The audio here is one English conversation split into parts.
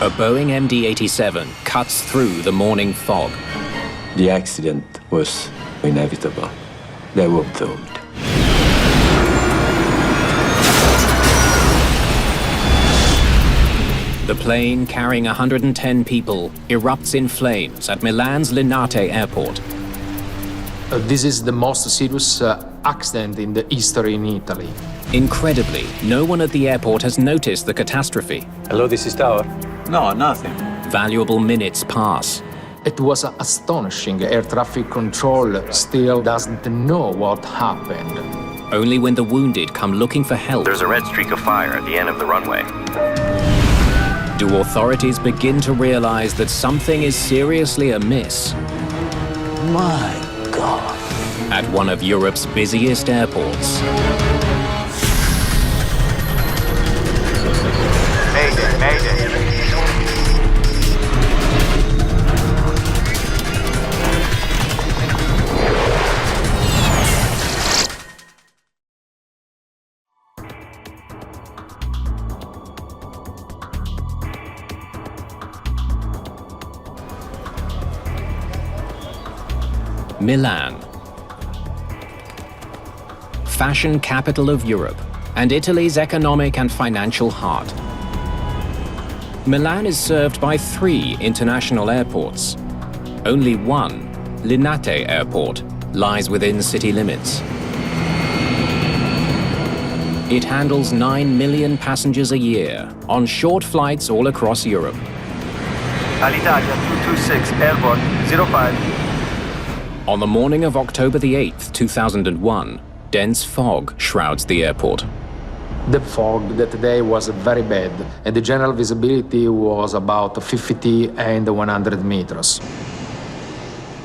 A Boeing MD-87 cuts through the morning fog. The accident was inevitable. They were doomed. The plane, carrying 110 people, erupts in flames at Milan's Linate airport. This is the most serious accident in the history in Italy. Incredibly, no one at the airport has noticed the catastrophe. Hello, this is Tower. No, nothing. Valuable minutes pass. It was astonishing. Air traffic control still doesn't know what happened. Only when the wounded come looking for help There's a red streak of fire at the end of the runway. do authorities begin to realize that something is seriously amiss. My God. At one of Europe's busiest airports. Mayday, Mayday. Milan. Fashion capital of Europe and Italy's economic and financial heart. Milan is served by 3 international airports. Only one, Linate Airport, lies within city limits. It handles 9 million passengers a year on short flights all across Europe. Alitalia 226, airborne 05. On the morning of October the 8th, 2001, dense fog shrouds the airport. The fog that day was very bad, and the general visibility was about 50 and 100 meters.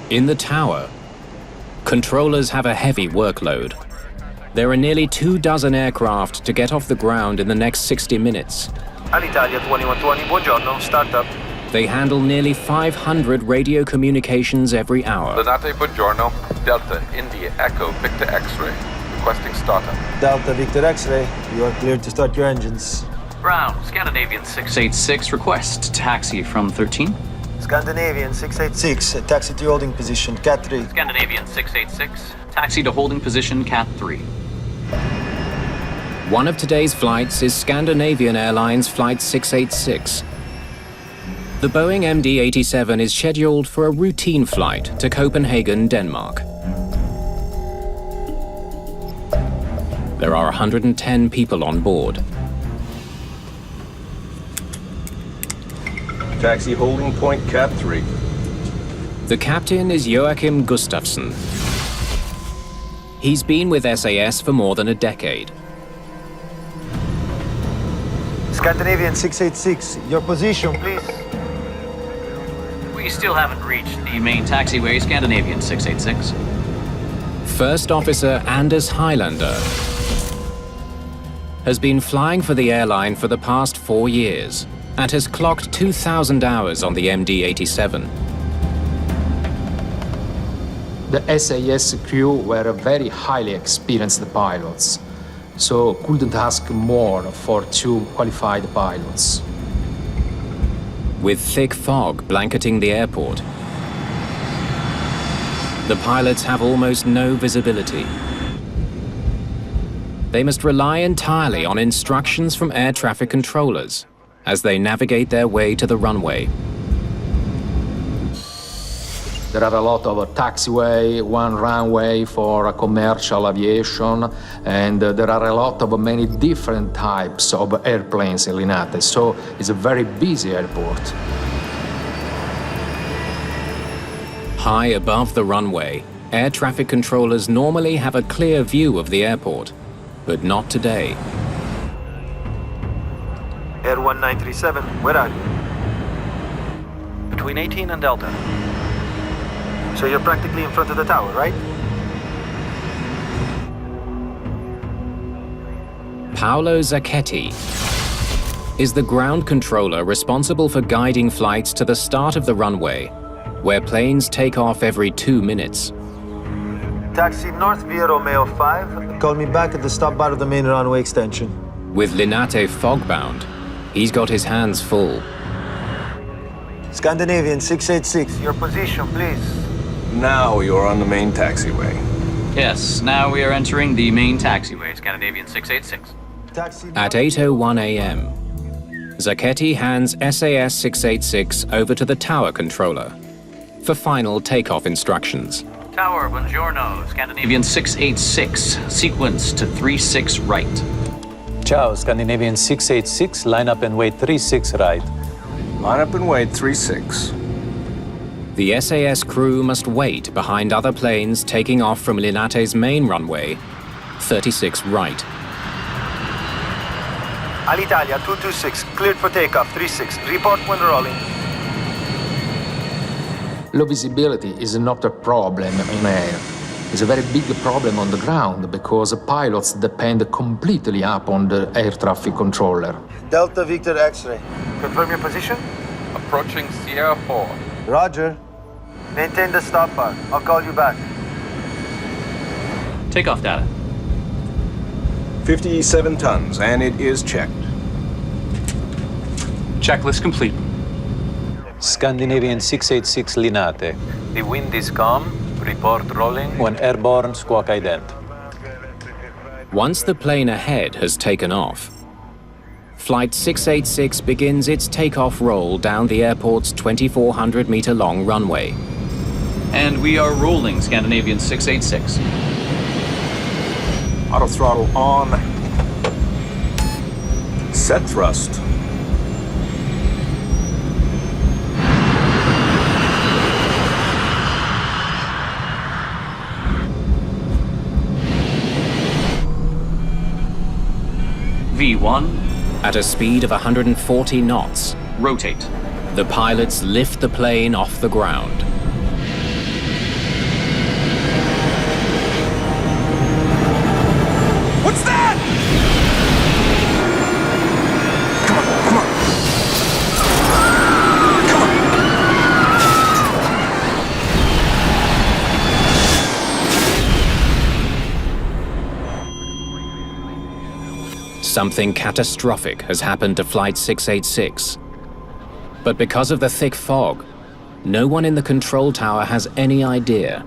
In the tower, controllers have a heavy workload. There are nearly 24 aircraft to get off the ground in the next 60 minutes. Alitalia 2120, buongiorno, startup. They handle nearly 500 radio communications every hour. Linate, buongiorno. Delta, India, Echo, Victor X-ray. Requesting startup. Delta, Victor X-ray. You are cleared to start your engines. Brown, Scandinavian 686, request taxi from 13. Scandinavian 686. 6, taxi to holding position, Cat 3. Scandinavian 686, taxi to holding position, Cat 3. One of today's flights is Scandinavian Airlines Flight 686. The Boeing MD-87 is scheduled for a routine flight to Copenhagen, Denmark. There are 110 people on board. Taxi holding point, Cat 3. The captain is Joachim Gustafsson. He's been with SAS for more than a decade. Scandinavian 686, your position. please. We still haven't reached the main taxiway, Scandinavian 686. First Officer Anders Highlander has been flying for the airline for the past 4 years and has clocked 2,000 hours on the MD-87. The SAS crew were very highly experienced pilots, so couldn't ask more for 2 qualified pilots. With thick fog blanketing the airport, the pilots have almost no visibility. They must rely entirely on instructions from air traffic controllers as they navigate their way to the runway. There are a lot of taxiway, one runway for commercial aviation, and there are a lot of many different types of airplanes in Linate, so it's a very busy airport. High above the runway, air traffic controllers normally have a clear view of the airport, but not today. Air 1937, where are you? Between 18 and Delta. So you're practically in front of the tower, right? Paolo Zacchetti is the ground controller responsible for guiding flights to the start of the runway, where planes take off every 2 minutes. Taxi north via Romeo 5. Call me back at the stop bar of the main runway extension. With Linate fogbound, he's got his hands full. Scandinavian 686. Your position, please. Now you're on the main taxiway. Yes, now we are entering the main taxiway, Scandinavian 686. Taxi. At 8:01 a.m., Zacchetti hands SAS 686 over to the tower controller for final takeoff instructions. Tower, buongiorno, Scandinavian 686, sequence to 36 right. Ciao, Scandinavian 686, line up and wait 36 right. Line up and wait 36. The SAS crew must wait behind other planes taking off from Linate's main runway, 36 right. Alitalia 226, cleared for takeoff, 36. Report when rolling. Low visibility is not a problem in air. It's a very big problem on the ground because pilots depend completely upon the air traffic controller. Delta Victor X-ray. Confirm your position. Approaching Sierra 4. Roger. Maintain the stop bar. I'll call you back. Takeoff data. 57 tons, and it is checked. Checklist complete. Scandinavian 686, Linate. The wind is calm. Report rolling. When airborne, squawk ident. Once the plane ahead has taken off, Flight 686 begins its takeoff roll down the airport's 2,400-meter-long runway. And we are rolling, Scandinavian 686. Auto throttle on. Set thrust. V1, At a speed of 140 knots, rotate. the pilots lift the plane off the ground. What's that? Something catastrophic has happened to Flight 686. But because of the thick fog, no one in the control tower has any idea.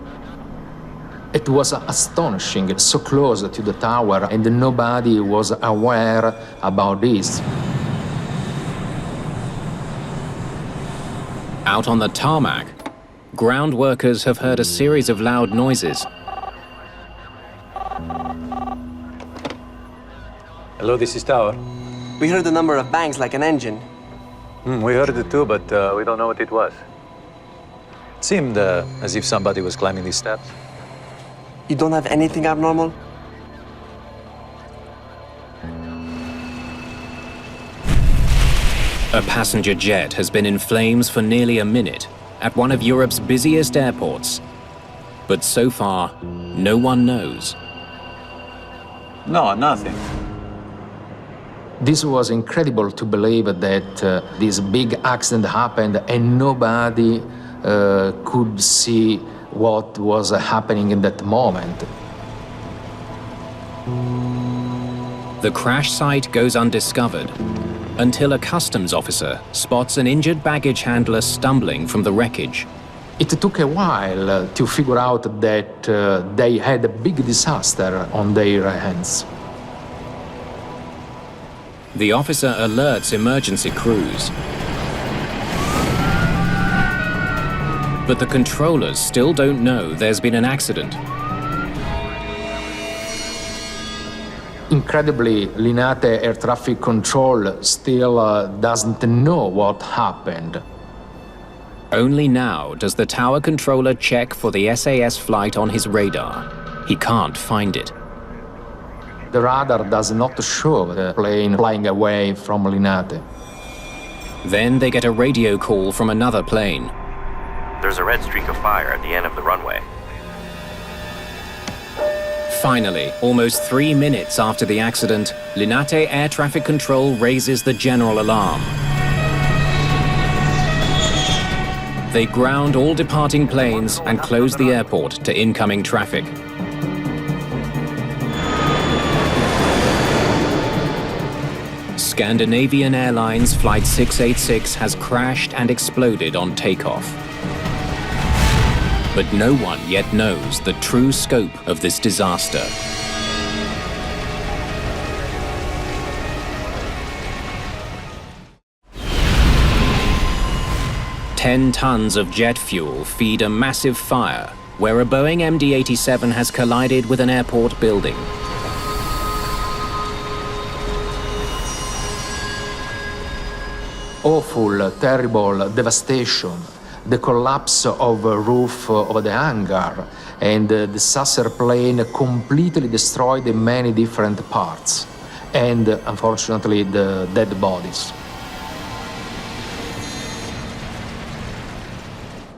It was astonishing, so close to the tower, and nobody was aware about this. Out on the tarmac, ground workers have heard a series of loud noises. Hello, this is Tower. We heard a number of bangs like an engine. We heard it too, but we don't know what it was. It seemed as if somebody was climbing these steps. You don't have anything abnormal? A passenger jet has been in flames for nearly a minute at one of Europe's busiest airports. But so far, no one knows. No, nothing. This was incredible to believe that this big accident happened and nobody could see what was happening in that moment. The crash site goes undiscovered until a customs officer spots an injured baggage handler stumbling from the wreckage. It took a while to figure out that they had a big disaster on their hands. The officer alerts emergency crews. But the controllers still don't know there's been an accident. Incredibly, Linate Air Traffic Control still doesn't know what happened. Only now does the tower controller check for the SAS flight on his radar. He can't find it. The radar does not show the plane flying away from Linate. Then they get a radio call from another plane. There's a red streak of fire at the end of the runway. Finally, almost 3 minutes after the accident, Linate Air Traffic Control raises the general alarm. They ground all departing planes and close the airport to incoming traffic. Scandinavian Airlines Flight 686 has crashed and exploded on takeoff. But no one yet knows the true scope of this disaster. Ten tons of jet fuel feed a massive fire where a Boeing MD-87 has collided with an airport building. Awful, terrible devastation, the collapse of a roof of the hangar, and the disaster plane completely destroyed in many different parts, and unfortunately the dead bodies.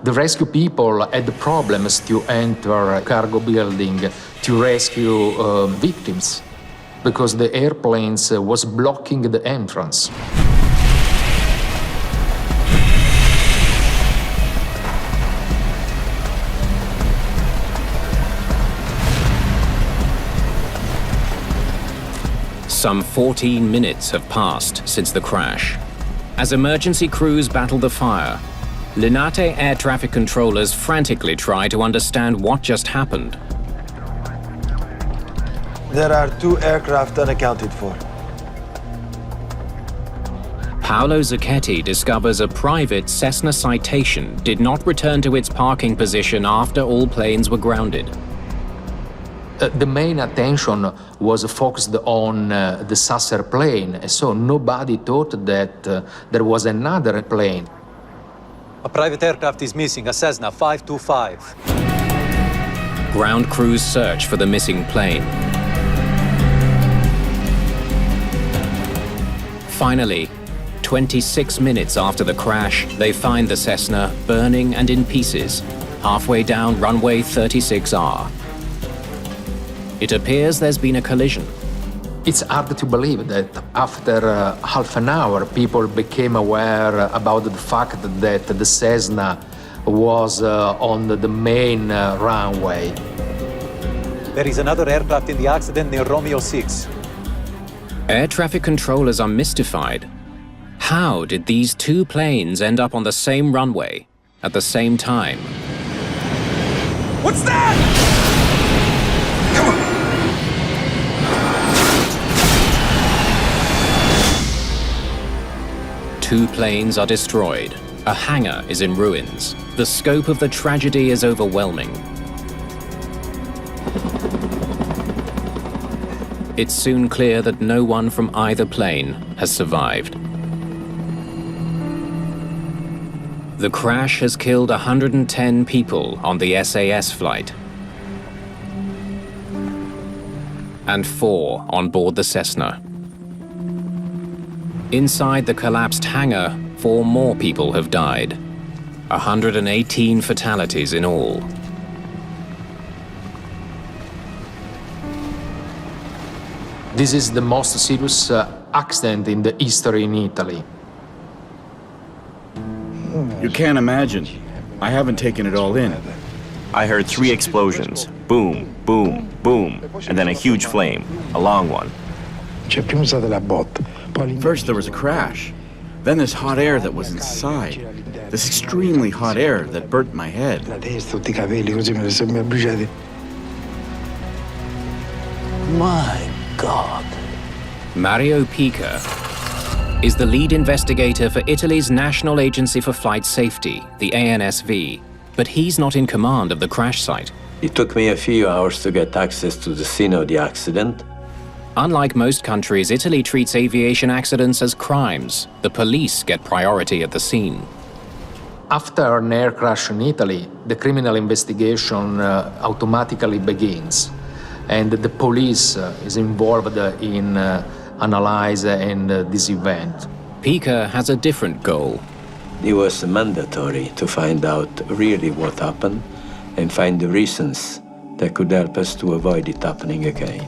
The rescue people had problems to enter a cargo building to rescue victims because the airplanes was blocking the entrance. Some 14 minutes have passed since the crash. As emergency crews battle the fire, Linate air traffic controllers frantically try to understand what just happened. There are 2 aircraft unaccounted for. Paolo Zacchetti discovers a private Cessna Citation did not return to its parking position after all planes were grounded. The main attention was focused on the Sasser plane, so nobody thought that there was another plane. A private aircraft is missing, a Cessna 525. Ground crews search for the missing plane. Finally, 26 minutes after the crash, they find the Cessna burning and in pieces, halfway down runway 36R. It appears there's been a collision. It's hard to believe that after half an hour, people became aware about the fact that the Cessna was on the main runway. There is another aircraft in the accident near Romeo 6. Air traffic controllers are mystified. How did these 2 planes end up on the same runway at the same time? What's that? 2 planes are destroyed. A hangar is in ruins. The scope of the tragedy is overwhelming. It's soon clear that no one from either plane has survived. The crash has killed 110 people on the SAS flight and 4 on board the Cessna. Inside the collapsed hangar, 4 more people have died. 118 fatalities in all. This is the most serious accident in the history in Italy. You can't imagine. I haven't taken it all in. I heard 3 explosions. Boom, boom, boom, and then a huge flame, a long one. First there was a crash. Then this hot air that was inside. This extremely hot air that burnt my head. My God. Mario Pica is the lead investigator for Italy's National Agency for Flight Safety, the ANSV, but he's not in command of the crash site. It took me a few hours to get access to the scene of the accident. Unlike most countries, Italy treats aviation accidents as crimes. The police get priority at the scene. After an air crash in Italy, the criminal investigation automatically begins, and the police is involved in analyzing this event. Pica has a different goal. It was mandatory to find out really what happened and find the reasons that could help us to avoid it happening again.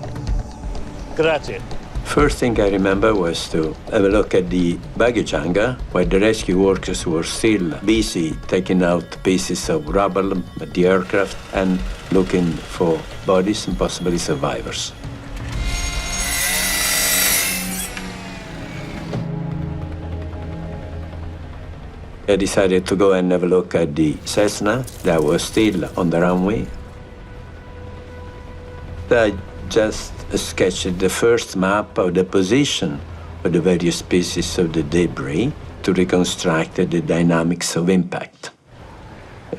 Grazie. First thing I remember was to have a look at the baggage hangar where the rescue workers were still busy taking out pieces of rubble at the aircraft and looking for bodies and possibly survivors. I decided to go and have a look at the Cessna that was still on the runway. I just sketched the first map of the position of the various pieces of the debris to reconstruct the dynamics of impact.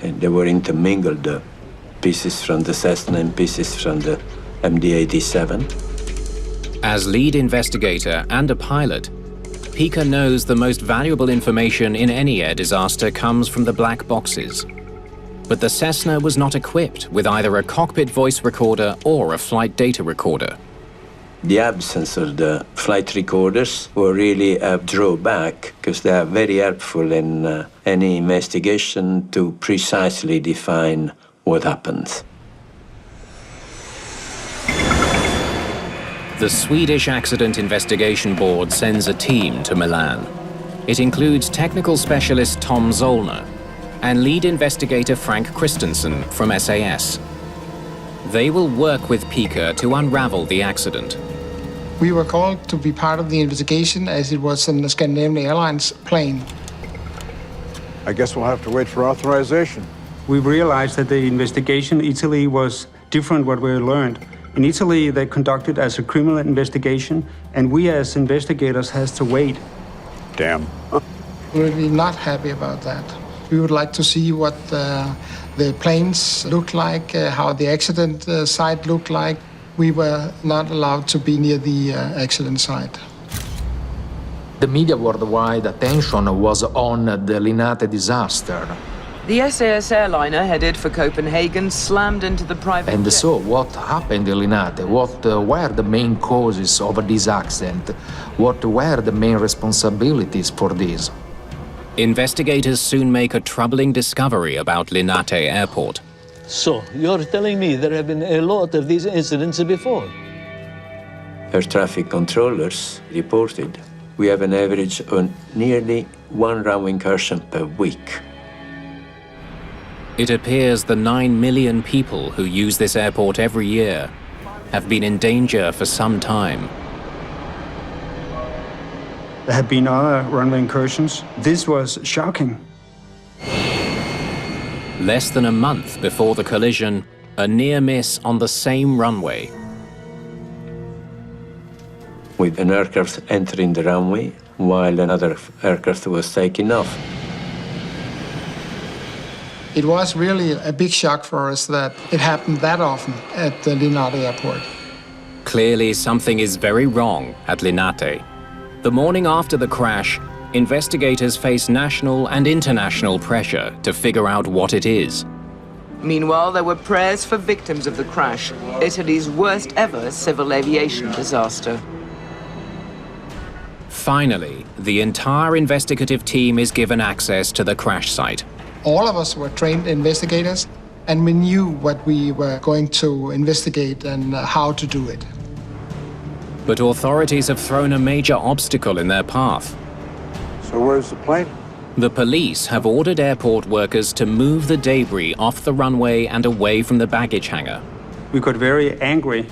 And they were intermingled, pieces from the Cessna and pieces from the MD-87. As lead investigator and a pilot, Pica knows the most valuable information in any air disaster comes from the black boxes. But the Cessna was not equipped with either a cockpit voice recorder or a flight data recorder. The absence of the flight recorders were really a drawback because they are very helpful in any investigation to precisely define what happens. The Swedish Accident Investigation Board sends a team to Milan. It includes technical specialist Tom Zollner and lead investigator Frank Christensen from SAS. They will work with Pica to unravel the accident. We were called to be part of the investigation as it was in the Scandinavian Airlines plane. I guess we'll have to wait for authorization. We realized that the investigation in Italy was different what we learned. In Italy, they conducted as a criminal investigation, and we as investigators has to wait. Damn. We're really not happy about that. We would like to see what the planes looked like, how the accident site looked like. We were not allowed to be near the accident site. The media worldwide attention was on the Linate disaster. The SAS airliner headed for Copenhagen slammed into the private And jet. so what happened in Linate? What were the main causes of this accident? What were the main responsibilities for this? Investigators soon make a troubling discovery about Linate Airport. So, you're telling me there have been a lot of these incidents before? Air traffic controllers reported we have an average of nearly one runway incursion per week. It appears the 9 million people who use this airport every year have been in danger for some time. There have been other runway incursions. This was shocking. Less than a month before the collision, a near miss on the same runway. With an aircraft entering the runway while another aircraft was taking off. It was really a big shock for us that it happened that often at the Linate airport. Clearly, something is very wrong at Linate. The morning after the crash, investigators face national and international pressure to figure out what it is. Meanwhile, there were prayers for victims of the crash, Italy's worst ever civil aviation disaster. Finally, the entire investigative team is given access to the crash site. All of us were trained investigators, and we knew what we were going to investigate and how to do it. But authorities have thrown a major obstacle in their path. So where's the plane? The police have ordered airport workers to move the debris off the runway and away from the baggage hangar. We got very angry.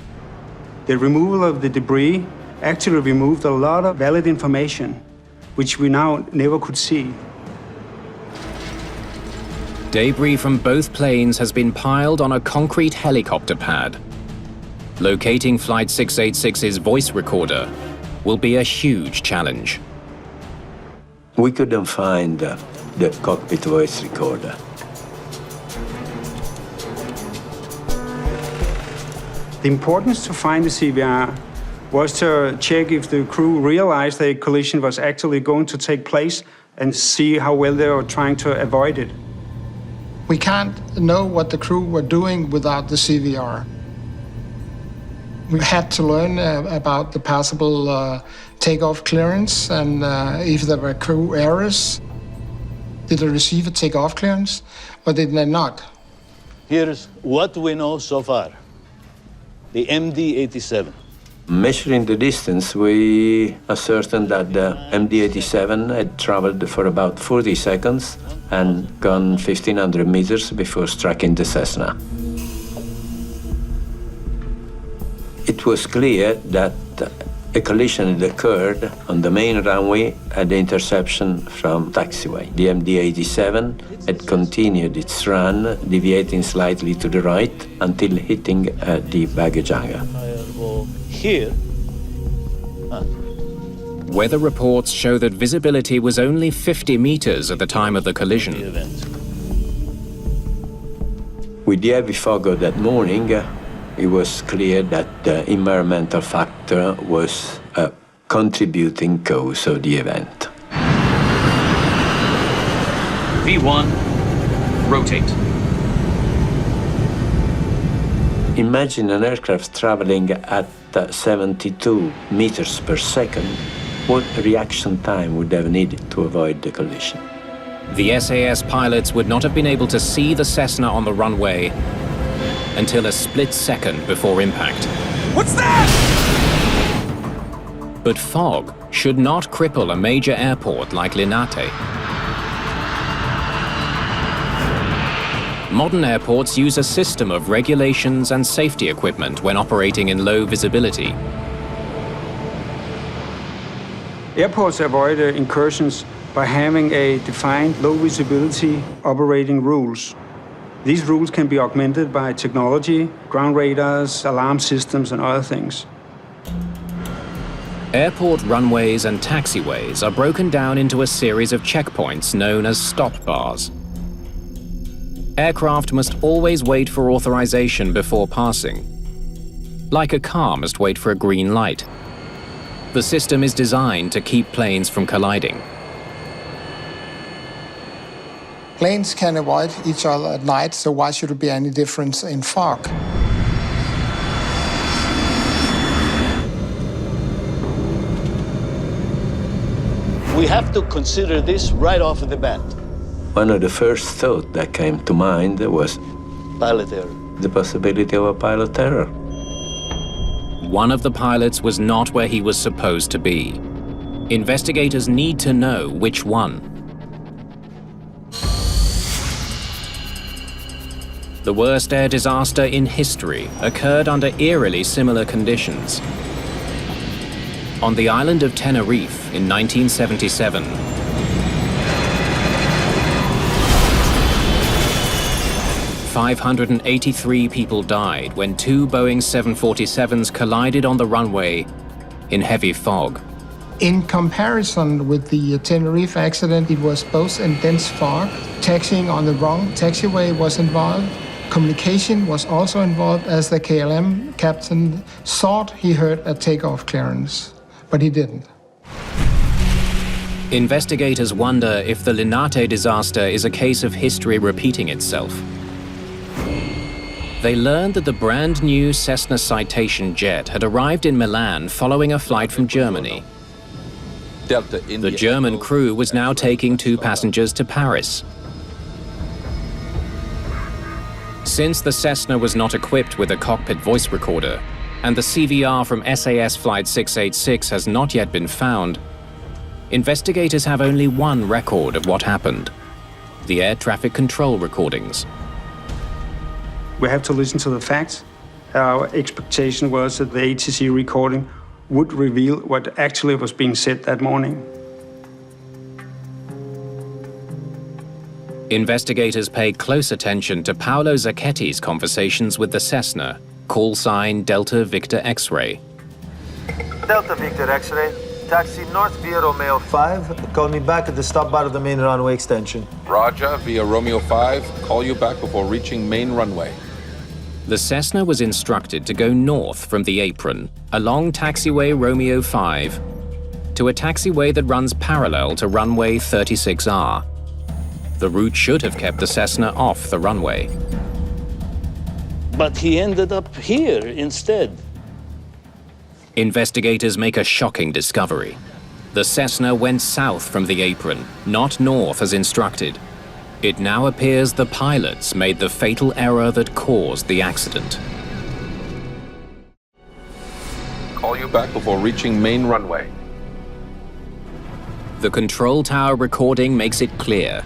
The removal of the debris actually removed a lot of valid information, which we now never could see. Debris from both planes has been piled on a concrete helicopter pad. Locating Flight 686's voice recorder will be a huge challenge. We couldn't find the cockpit voice recorder. The importance to find the CVR was to check if the crew realized the collision was actually going to take place and see how well they were trying to avoid it. We can't know what the crew were doing without the CVR. We had to learn about the possible takeoff clearance and if there were crew errors. Did the receiver take off clearance or did they not? Here's what we know so far. The MD-87. Measuring the distance, we ascertained that the MD-87 had traveled for about 40 seconds and gone 1,500 meters before striking the Cessna. It was clear that A collision had occurred on the main runway at the interception from taxiway. The MD-87 had continued its run, deviating slightly to the right until hitting the baggage hangar. Here. Weather reports show that visibility was only 50 meters at the time of the collision. With the heavy fog of that morning, it was clear that the environmental factor was a contributing cause of the event. V1, rotate. Imagine an aircraft traveling at 72 meters per second. What reaction time would have needed to avoid the collision? The SAS pilots would not have been able to see the Cessna on the runway until a split second before impact. What's that? But fog should not cripple a major airport like Linate. Modern airports use a system of regulations and safety equipment when operating in low visibility. Airports avoid incursions by having a defined low visibility operating rules. These rules can be augmented by technology, ground radars, alarm systems, and other things. Airport runways and taxiways are broken down into a series of checkpoints known as stop bars. Aircraft must always wait for authorization before passing, like a car must wait for a green light. The system is designed to keep planes from colliding. Planes can avoid each other at night, so why should there be any difference in fog? We have to consider this right off the bat. One of the first thoughts that came to mind was pilot error. The possibility of a pilot error. One of the pilots was not where he was supposed to be. Investigators need to know which one. The worst air disaster in history occurred under eerily similar conditions. On the island of Tenerife in 1977, 583 people died when two Boeing 747s collided on the runway in heavy fog. In comparison with the Tenerife accident, it was both in dense fog, taxiing on the wrong taxiway was involved. Communication was also involved as the KLM captain thought he heard a takeoff clearance, but he didn't. Investigators wonder if the Linate disaster is a case of history repeating itself. They learned that the brand new Cessna Citation jet had arrived in Milan following a flight from Germany. The German crew was now taking two passengers to Paris. Since the Cessna was not equipped with a cockpit voice recorder, and the CVR from SAS Flight 686 has not yet been found, investigators have only one record of what happened: the air traffic control recordings. We have to listen to the facts. Our expectation was that the ATC recording would reveal what actually was being said that morning. Investigators paid close attention to Paolo Zacchetti's conversations with the Cessna, call sign Delta Victor X-ray. Delta Victor X-ray, taxi north via Romeo 5. Call me back at the stop bar of the main runway extension. Roger, via Romeo 5. Call you back before reaching main runway. The Cessna was instructed to go north from the apron, along taxiway Romeo 5, to a taxiway that runs parallel to runway 36R. The route should have kept the Cessna off the runway. But he ended up here instead. Investigators make a shocking discovery. The Cessna went south from the apron, not north as instructed. It now appears the pilots made the fatal error that caused the accident. Call you back before reaching main runway. The control tower recording makes it clear.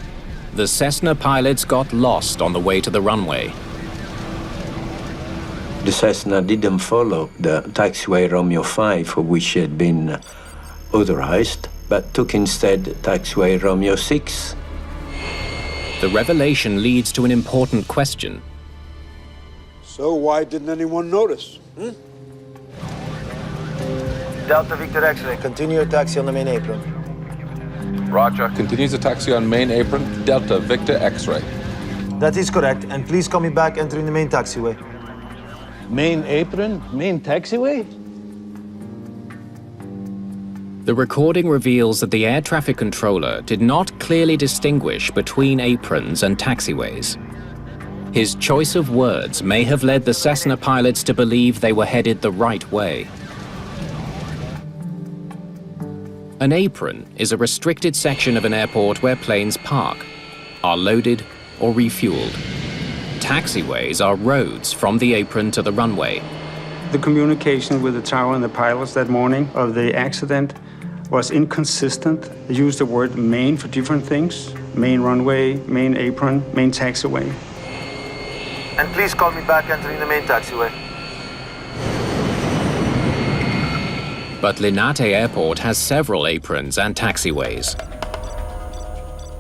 The Cessna pilots got lost on the way to the runway. The Cessna didn't follow the taxiway Romeo 5 for which it had been authorized, but took instead taxiway Romeo 6. The revelation leads to an important question. So why didn't anyone notice? Delta Victor X-ray, continue your taxi on the main apron. Roger. Continues the taxi on main apron, Delta Victor X-ray. That is correct, and please call me back entering the main taxiway. Main apron? Main taxiway? The recording reveals that the air traffic controller did not clearly distinguish between aprons and taxiways. His choice of words may have led the Cessna pilots to believe they were headed the right way. An apron is a restricted section of an airport where planes park, are loaded, or refueled. Taxiways are roads from the apron to the runway. The communication with the tower and the pilots that morning of the accident was inconsistent. They used the word main for different things. Main runway, main apron, main taxiway. And please call me back entering the main taxiway. But Linate Airport has several aprons and taxiways.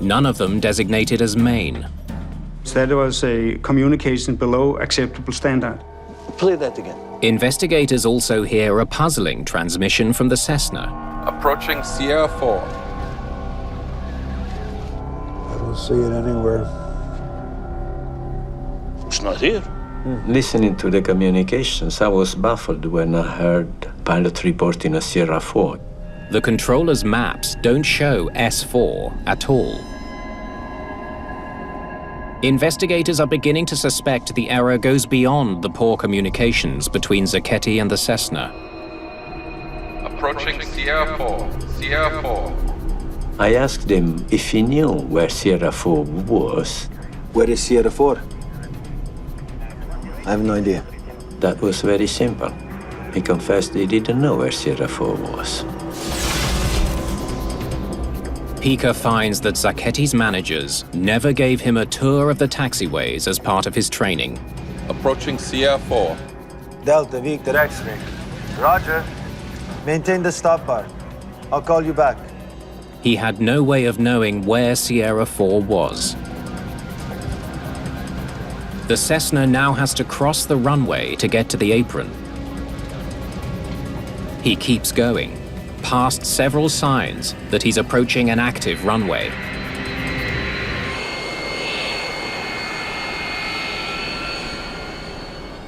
None of them designated as main. So that was a communication below acceptable standard. Play that again. Investigators also hear a puzzling transmission from the Cessna. Approaching Sierra 4. I don't see it anywhere. It's not here. Listening to the communications, I was baffled when I heard pilot reporting a Sierra 4. The controller's maps don't show S4 at all. Investigators are beginning to suspect the error goes beyond the poor communications between Zacchetti and the Cessna. Approaching Sierra 4. Sierra 4. I asked him if he knew where Sierra 4 was. Where is Sierra 4? I have no idea. That was very simple. He confessed he didn't know where Sierra 4 was. Pica finds that Zacchetti's managers never gave him a tour of the taxiways as part of his training. Approaching Sierra 4. Delta Victor X-ray. Roger. Maintain the stop bar. I'll call you back. He had no way of knowing where Sierra 4 was. The Cessna now has to cross the runway to get to the apron. He keeps going, past several signs that he's approaching an active runway.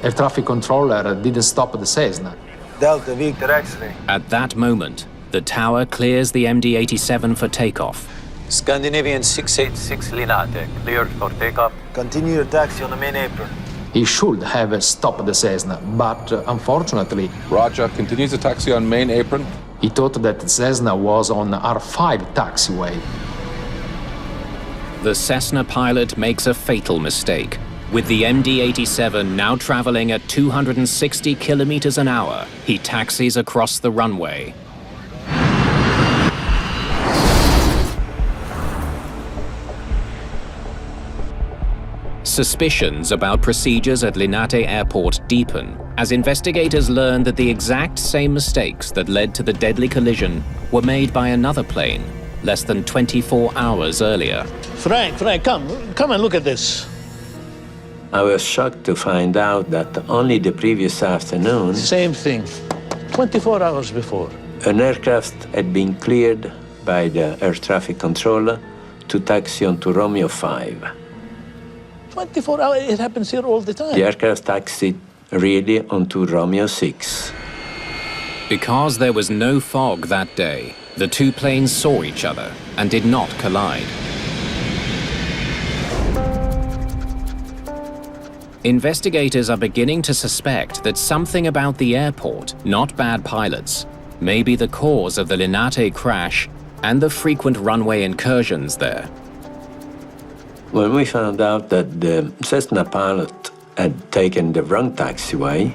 Air traffic controller didn't stop the Cessna. Delta Victor X-ray. At that moment, the tower clears the MD-87 for takeoff. Scandinavian 686 Linate, cleared for takeoff. Continue your taxi on the main apron. He should have stopped the Cessna, but unfortunately... Roger, continues the taxi on main apron. He thought that the Cessna was on R5 taxiway. The Cessna pilot makes a fatal mistake. With the MD-87 now traveling at 260 kilometers an hour, he taxis across the runway. Suspicions about procedures at Linate Airport deepen as investigators learn that the exact same mistakes that led to the deadly collision were made by another plane less than 24 hours earlier. Frank, come and look at this. I was shocked to find out that only the previous afternoon... Same thing, 24 hours before. An aircraft had been cleared by the air traffic controller to taxi onto Romeo 5. 24 hours, it happens here all the time. The aircraft taxied really onto Romeo 6. Because there was no fog that day, the two planes saw each other and did not collide. Investigators are beginning to suspect that something about the airport, not bad pilots, may be the cause of the Linate crash and the frequent runway incursions there. When we found out that the Cessna pilot had taken the wrong taxiway,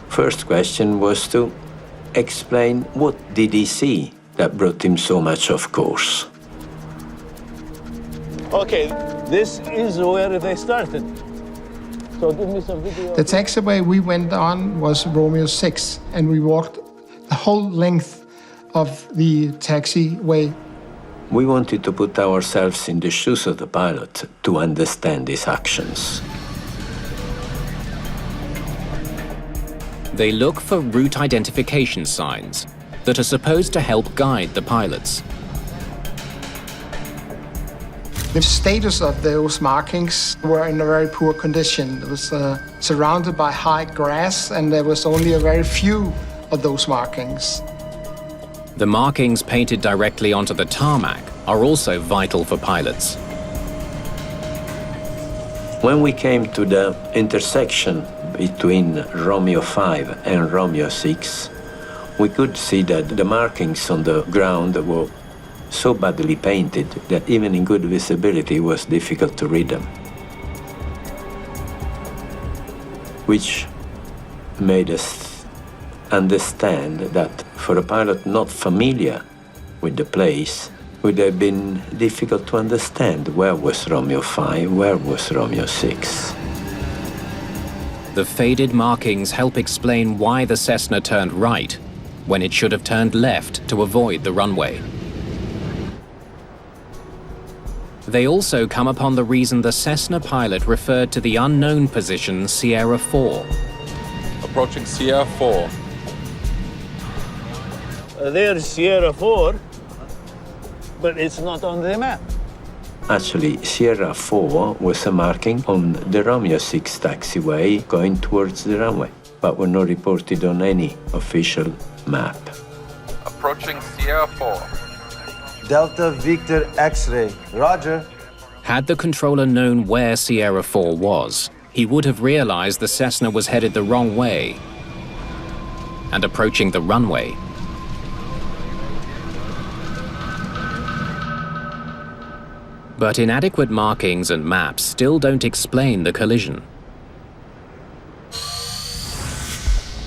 first question was to explain what did he see that brought him so much off course. Okay, this is where they started. So give me some video. The taxiway we went on was Romeo 6, and we walked the whole length of the taxiway. We wanted to put ourselves in the shoes of the pilot to understand his actions. They look for route identification signs that are supposed to help guide the pilots. The status of those markings were in a very poor condition. It was surrounded by high grass, and there was only a very few of those markings. The markings painted directly onto the tarmac are also vital for pilots. When we came to the intersection between Romeo 5 and Romeo 6, we could see that the markings on the ground were so badly painted that even in good visibility it was difficult to read them. Which made us understand that for a pilot not familiar with the place, it would have been difficult to understand where was Romeo 5, where was Romeo 6. The faded markings help explain why the Cessna turned right when it should have turned left to avoid the runway. They also come upon the reason the Cessna pilot referred to the unknown position Sierra 4. Approaching Sierra 4. There's Sierra 4, but it's not on the map. Actually, Sierra 4 was a marking on the Romeo 6 taxiway going towards the runway, but were not reported on any official map. Approaching Sierra 4. Delta Victor X-ray. Roger. Had the controller known where Sierra 4 was, he would have realized the Cessna was headed the wrong way and approaching the runway. But inadequate markings and maps still don't explain the collision.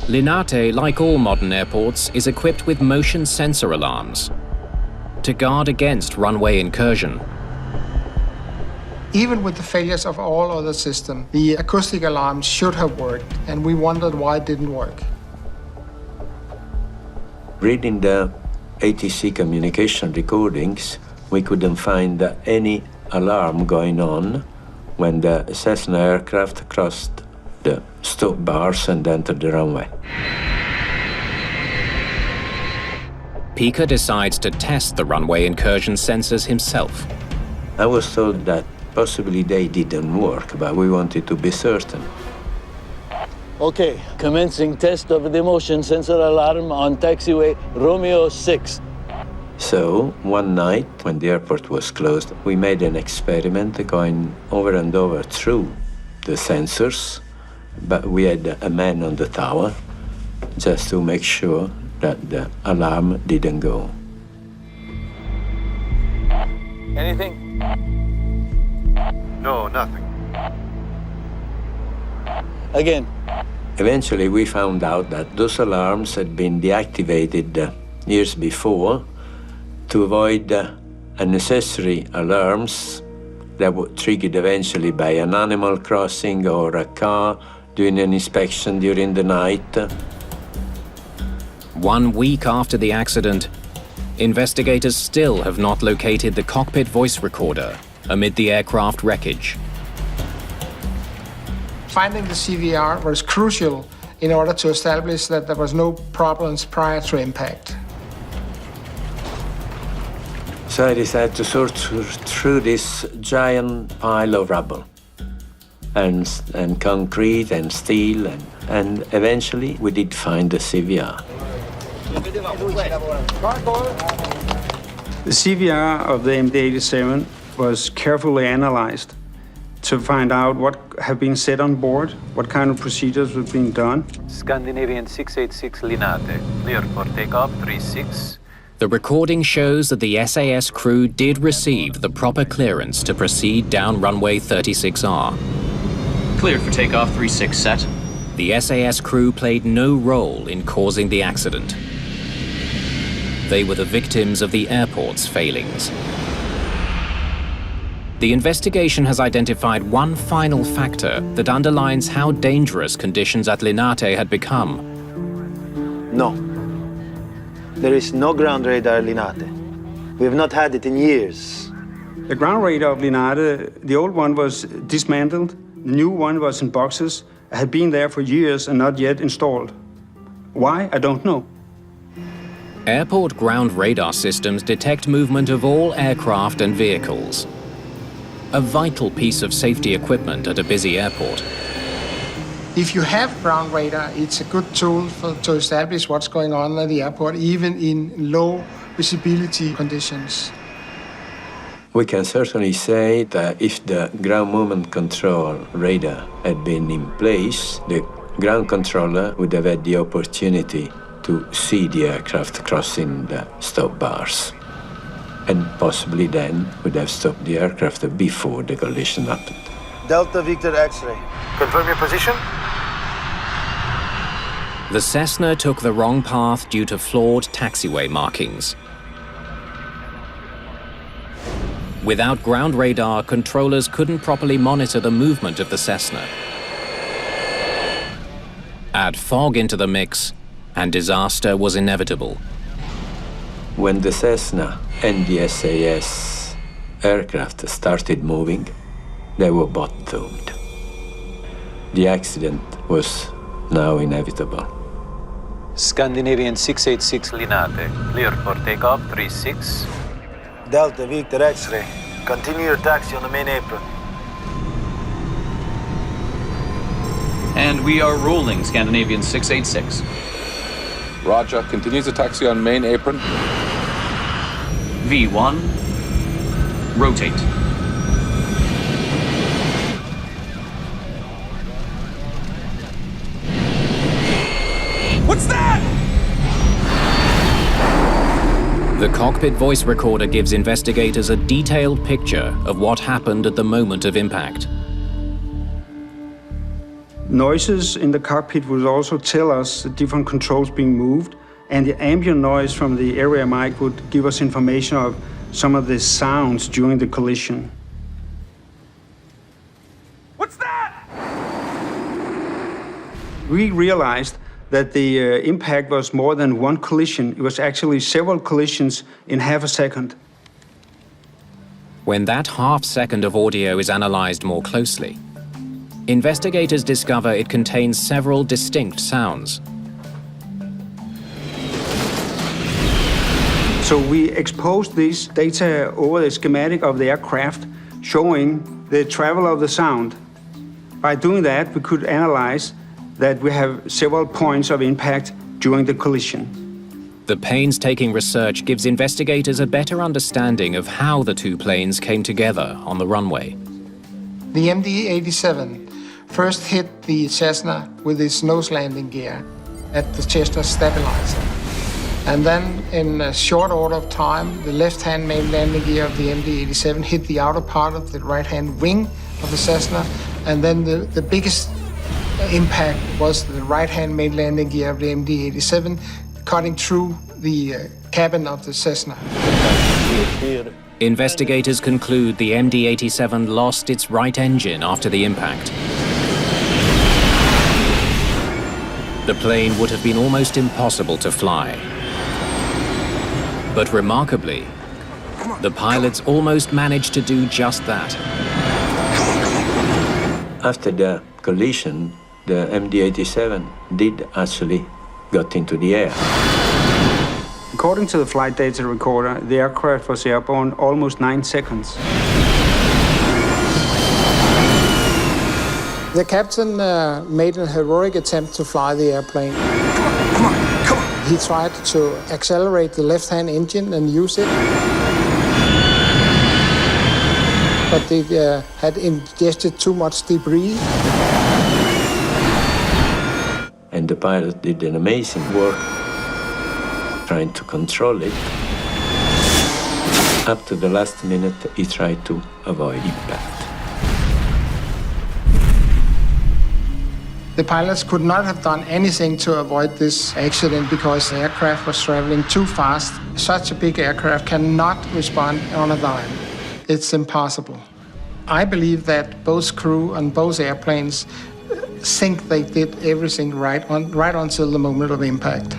Linate, like all modern airports, is equipped with motion sensor alarms to guard against runway incursion. Even with the failures of all other systems, the acoustic alarms should have worked, and we wondered why it didn't work. Reading the ATC communication recordings, we couldn't find any alarm going on when the Cessna aircraft crossed the stop bars and entered the runway. Pica decides to test the runway incursion sensors himself. I was told that possibly they didn't work, but we wanted to be certain. Okay, commencing test of the motion sensor alarm on taxiway Romeo 6. So, one night, when the airport was closed, we made an experiment going over and over through the sensors, but we had a man on the tower just to make sure that the alarm didn't go. Anything? No, nothing. Again. Eventually, we found out that those alarms had been deactivated years before to avoid unnecessary alarms that were triggered eventually by an animal crossing or a car doing an inspection during the night. 1 week after the accident, investigators still have not located the cockpit voice recorder amid the aircraft wreckage. Finding the CVR was crucial in order to establish that there was no problems prior to impact. So I decided to sort through this giant pile of rubble and concrete and steel, and eventually we did find the CVR. The CVR of the MaydayAirDisasterayday was carefully analyzed to find out what had been said on board, what kind of procedures were being done. Scandinavian 686 Linate, clear for takeoff 36. The recording shows that the SAS crew did receive the proper clearance to proceed down runway 36R. Cleared for takeoff 36 set. The SAS crew played no role in causing the accident. They were the victims of the airport's failings. The investigation has identified one final factor that underlines how dangerous conditions at Linate had become. No. There is no ground radar at Linate. We have not had it in years. The ground radar of Linate, the old one was dismantled. The new one was in boxes. It had been there for years and not yet installed. Why? I don't know. Airport ground radar systems detect movement of all aircraft and vehicles. A vital piece of safety equipment at a busy airport. If you have ground radar, it's a good tool to establish what's going on at the airport, even in low visibility conditions. We can certainly say that if the ground movement control radar had been in place, the ground controller would have had the opportunity to see the aircraft crossing the stop bars, and possibly then would have stopped the aircraft before the collision happened. Delta Victor X-ray. Confirm your position? The Cessna took the wrong path due to flawed taxiway markings. Without ground radar, controllers couldn't properly monitor the movement of the Cessna. Add fog into the mix, and disaster was inevitable. When the Cessna and the SAS aircraft started moving, they were both doomed. The accident was now inevitable. Scandinavian 686 Linate, clear for takeoff 36. Delta Victor X-ray. Continue your taxi on the main apron. And we are rolling, Scandinavian 686. Roger. Continues the taxi on main apron. V1. Rotate. What's that? The cockpit voice recorder gives investigators a detailed picture of what happened at the moment of impact. Noises in the cockpit would also tell us the different controls being moved, and the ambient noise from the area mic would give us information of some of the sounds during the collision. What's that? We realized that the impact was more than one collision. It was actually several collisions in half a second. When that half second of audio is analyzed more closely, investigators discover it contains several distinct sounds. So we exposed this data over the schematic of the aircraft, showing the travel of the sound. By doing that, we could analyze that we have several points of impact during the collision. The painstaking research gives investigators a better understanding of how the two planes came together on the runway. The MD-87 first hit the Cessna with its nose landing gear at the Cessna stabilizer. And then, in a short order of time, the left-hand main landing gear of the MD-87 hit the outer part of the right-hand wing of the Cessna, and then the biggest impact was the right-hand main landing gear of the MD-87 cutting through the cabin of the Cessna. Investigators conclude the MD-87 lost its right engine after the impact. The plane would have been almost impossible to fly. But remarkably, the pilots almost managed to do just that. After the collision, the MD-87 did actually got into the air. According to the flight data recorder, the aircraft was airborne almost 9 seconds. The captain made a heroic attempt to fly the airplane. Come on. He tried to accelerate the left-hand engine and use it. But they had ingested too much debris. And the pilot did an amazing work trying to control it. Up to the last minute, he tried to avoid impact. The pilots could not have done anything to avoid this accident because the aircraft was traveling too fast. Such a big aircraft cannot respond on a dime. It's impossible. I believe that both crew and both airplanes think they did everything right until the moment of impact.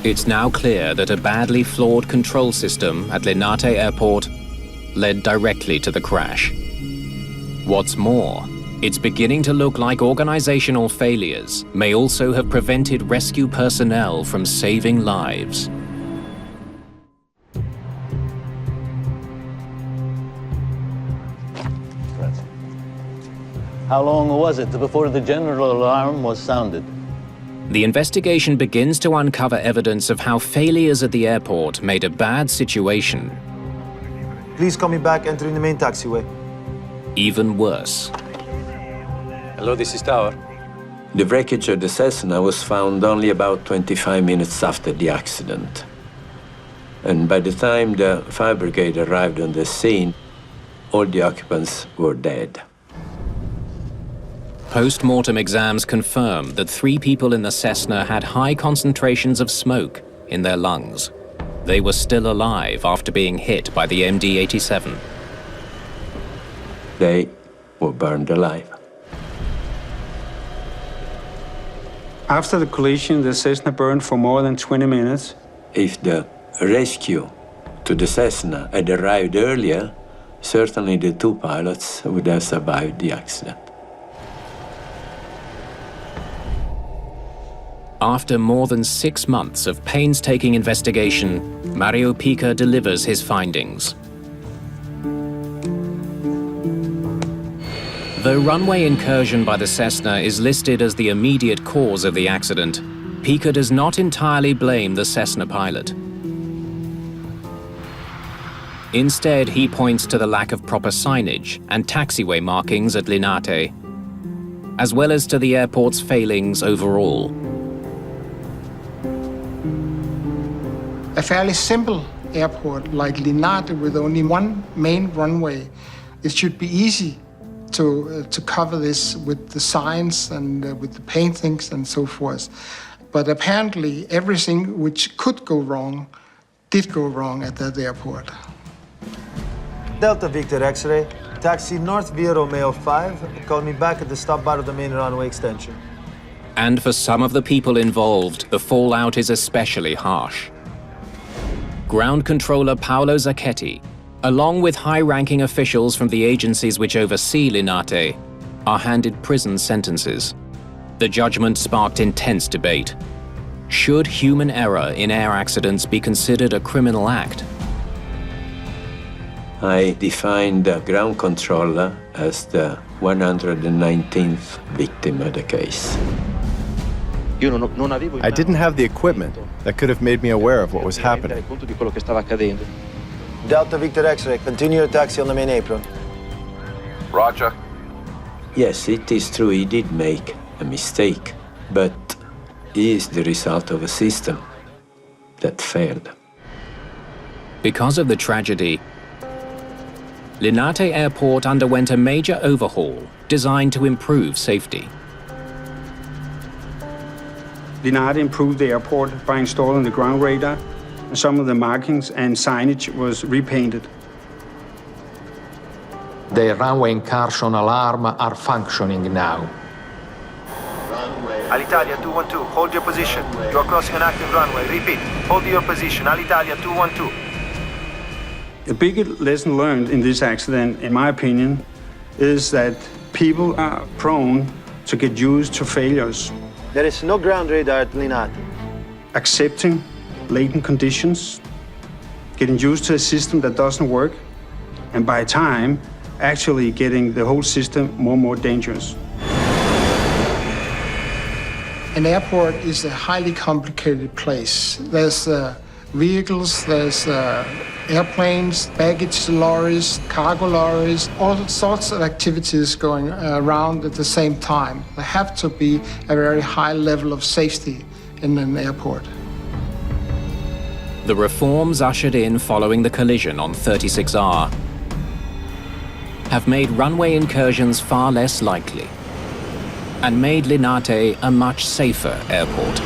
It's now clear that a badly flawed control system at Linate Airport led directly to the crash. What's more, it's beginning to look like organizational failures may also have prevented rescue personnel from saving lives. How long was it before the general alarm was sounded? The investigation begins to uncover evidence of how failures at the airport made a bad situation Please call me back entering the main taxiway. even worse. Hello, this is Tower. The wreckage of the Cessna was found only about 25 minutes after the accident. And by the time the fire brigade arrived on the scene, all the occupants were dead. Post-mortem exams confirm that 3 people in the Cessna had high concentrations of smoke in their lungs. They were still alive after being hit by the MD-87. They were burned alive. After the collision, the Cessna burned for more than 20 minutes. If the rescue to the Cessna had arrived earlier, certainly the 2 pilots would have survived the accident. After more than 6 months of painstaking investigation, Mario Pica delivers his findings. Though runway incursion by the Cessna is listed as the immediate cause of the accident, Pica does not entirely blame the Cessna pilot. Instead, he points to the lack of proper signage and taxiway markings at Linate, as well as to the airport's failings overall. A fairly simple airport like Linate with only one main runway, it should be easy to cover this with the signs and with the paintings and so forth. But apparently everything which could go wrong did go wrong at that airport. Delta Victor X-ray, taxi north via Romeo 5. Call me back at the stop bar of the main runway extension. And for some of the people involved, the fallout is especially harsh. Ground controller Paolo Zacchetti, along with high-ranking officials from the agencies which oversee Linate, are handed prison sentences. The judgment sparked intense debate. Should human error in air accidents be considered a criminal act? I defined the ground controller as the 119th victim of the case. I didn't have the equipment that could have made me aware of what was happening. Delta Victor X-ray, continue your taxi on the main apron. Roger. Yes, it is true he did make a mistake, but he is the result of a system that failed. Because of the tragedy, Linate Airport underwent a major overhaul designed to improve safety. Linate improved the airport by installing the ground radar, and some of the markings and signage was repainted. The runway incursion alarm are functioning now. Alitalia 212, hold your position. You are crossing an active runway. Repeat, hold your position. Alitalia 212. A big lesson learned in this accident, in my opinion, is that people are prone to get used to failures. There is no ground radar at Linate. Accepting latent conditions, getting used to a system that doesn't work, and by time, actually getting the whole system more and more dangerous. An airport is a highly complicated place. There's vehicles, there's airplanes, baggage lorries, cargo lorries, all sorts of activities going around at the same time. There have to be a very high level of safety in an airport. The reforms ushered in following the collision on 36R have made runway incursions far less likely and made Linate a much safer airport.